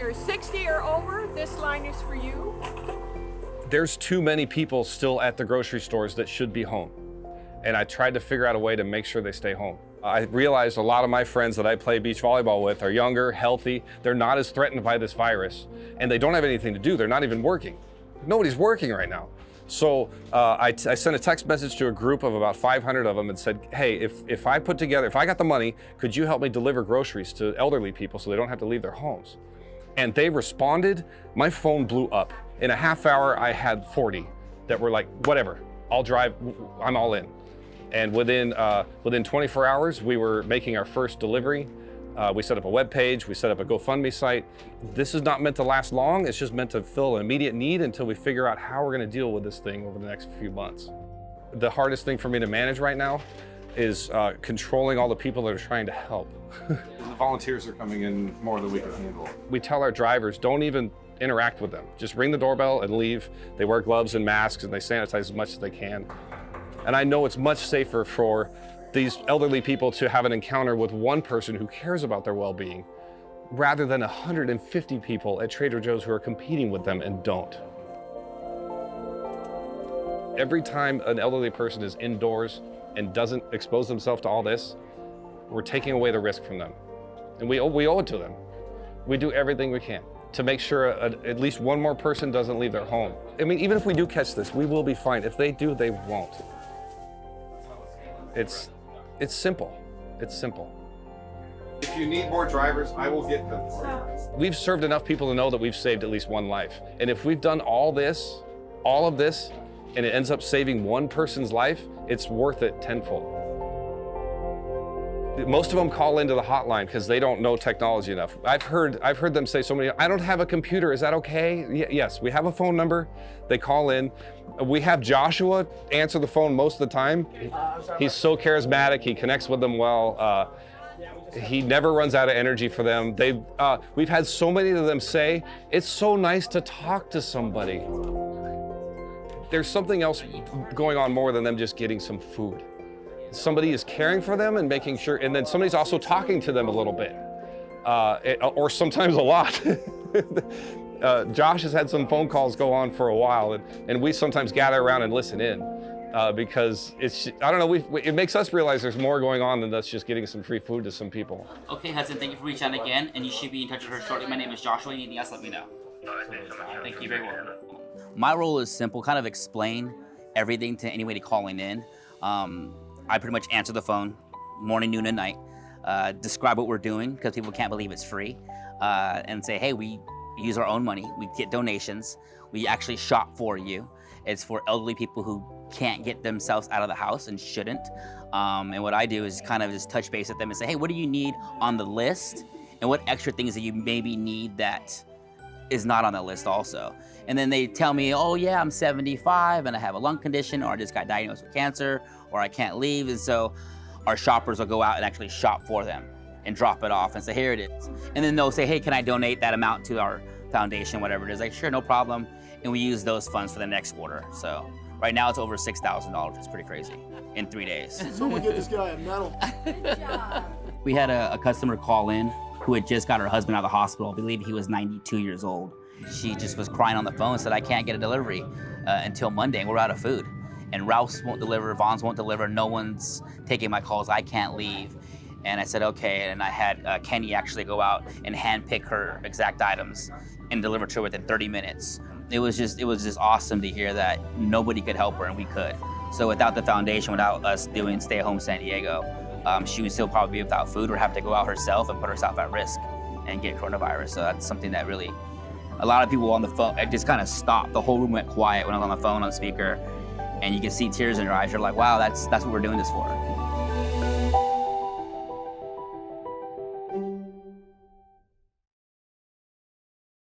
you're 60 or over, this line is for you. There's too many people still at the grocery stores that should be home. And I tried to figure out a way to make sure they stay home. I realized a lot of my friends that I play beach volleyball with are younger, healthy, they're not as threatened by this virus, and they don't have anything to do. They're not even working. Nobody's working right now. So I sent a text message to a group of about 500 of them and said, hey, if I got the money, could you help me deliver groceries to elderly people so they don't have to leave their homes? And they responded. My phone blew up. In a half hour, I had 40 that were like, whatever, I'll drive, I'm all in. And within 24 hours, we were making our first delivery. We set up a web page, we set up a GoFundMe site. This is not meant to last long, it's just meant to fill an immediate need until we figure out how we're gonna deal with this thing over the next few months. The hardest thing for me to manage right now is controlling all the people that are trying to help. The volunteers are coming in more than we can handle. We tell our drivers, don't even interact with them. Just ring the doorbell and leave. They wear gloves and masks and they sanitize as much as they can. And I know it's much safer for these elderly people to have an encounter with one person who cares about their well-being rather than 150 people at Trader Joe's who are competing with them and don't. Every time an elderly person is indoors and doesn't expose themselves to all this, we're taking away the risk from them. And we owe it to them. We do everything we can to make sure at least one more person doesn't leave their home. I mean, even if we do catch this, we will be fine. If they do, they won't. It's simple. It's simple. If you need more drivers, I will get them for you. We've served enough people to know that we've saved at least one life. And if we've done all of this, and it ends up saving one person's life, it's worth it tenfold. Most of them call into the hotline because they don't know technology enough. I've heard them say so many, I don't have a computer, is that okay? Yes, we have a phone number, they call in. We have Joshua answer the phone most of the time. He's so charismatic, he connects with them well. He never runs out of energy for them. We've had so many of them say, it's so nice to talk to somebody. There's something else going on more than them just getting some food. Somebody is caring for them and making sure, and then somebody's also talking to them a little bit, or sometimes a lot. Josh has had some phone calls go on for a while, and we sometimes gather around and listen in because I don't know, it makes us realize there's more going on than us just getting some free food to some people. Okay, Hudson, thank you for reaching out again, and you should be in touch with her shortly. My name is Joshua. Anything else, let me know. Thank you very much. My role is simple, kind of explain everything to anybody calling in. I pretty much answer the phone morning, noon, and night, describe what we're doing because people can't believe it's free, and say, hey, we use our own money, we get donations, we actually shop for you. It's for elderly people who can't get themselves out of the house and shouldn't. And what I do is kind of just touch base with them and say, hey, what do you need on the list? And what extra things that you maybe need that is not on the list also. And then they tell me, oh yeah, I'm 75 and I have a lung condition, or I just got diagnosed with cancer, or I can't leave. And so our shoppers will go out and actually shop for them and drop it off and say, here it is. And then they'll say, hey, can I donate that amount to our foundation, whatever it is? Like, sure, no problem. And we use those funds for the next order. So right now it's over $6,000. It's pretty crazy in 3 days. Someone get this guy a medal. Good job. We had a customer call in who had just got her husband out of the hospital. I believe he was 92 years old. She just was crying on the phone and said, I can't get a delivery until Monday, and we're out of food. And Ralph's won't deliver, Vaughn's won't deliver, no one's taking my calls, I can't leave. And I said, okay, and I had Kenny actually go out and hand pick her exact items and deliver to her within 30 minutes. It was just awesome to hear that nobody could help her and we could. So without the foundation, without us doing Stay Home San Diego, she would still probably be without food or have to go out herself and put herself at risk and get coronavirus. So that's something that really, a lot of people on the phone, it just kind of stopped. The whole room went quiet when I was on the phone on speaker, and you can see tears in her eyes. You're like, wow, that's what we're doing this for.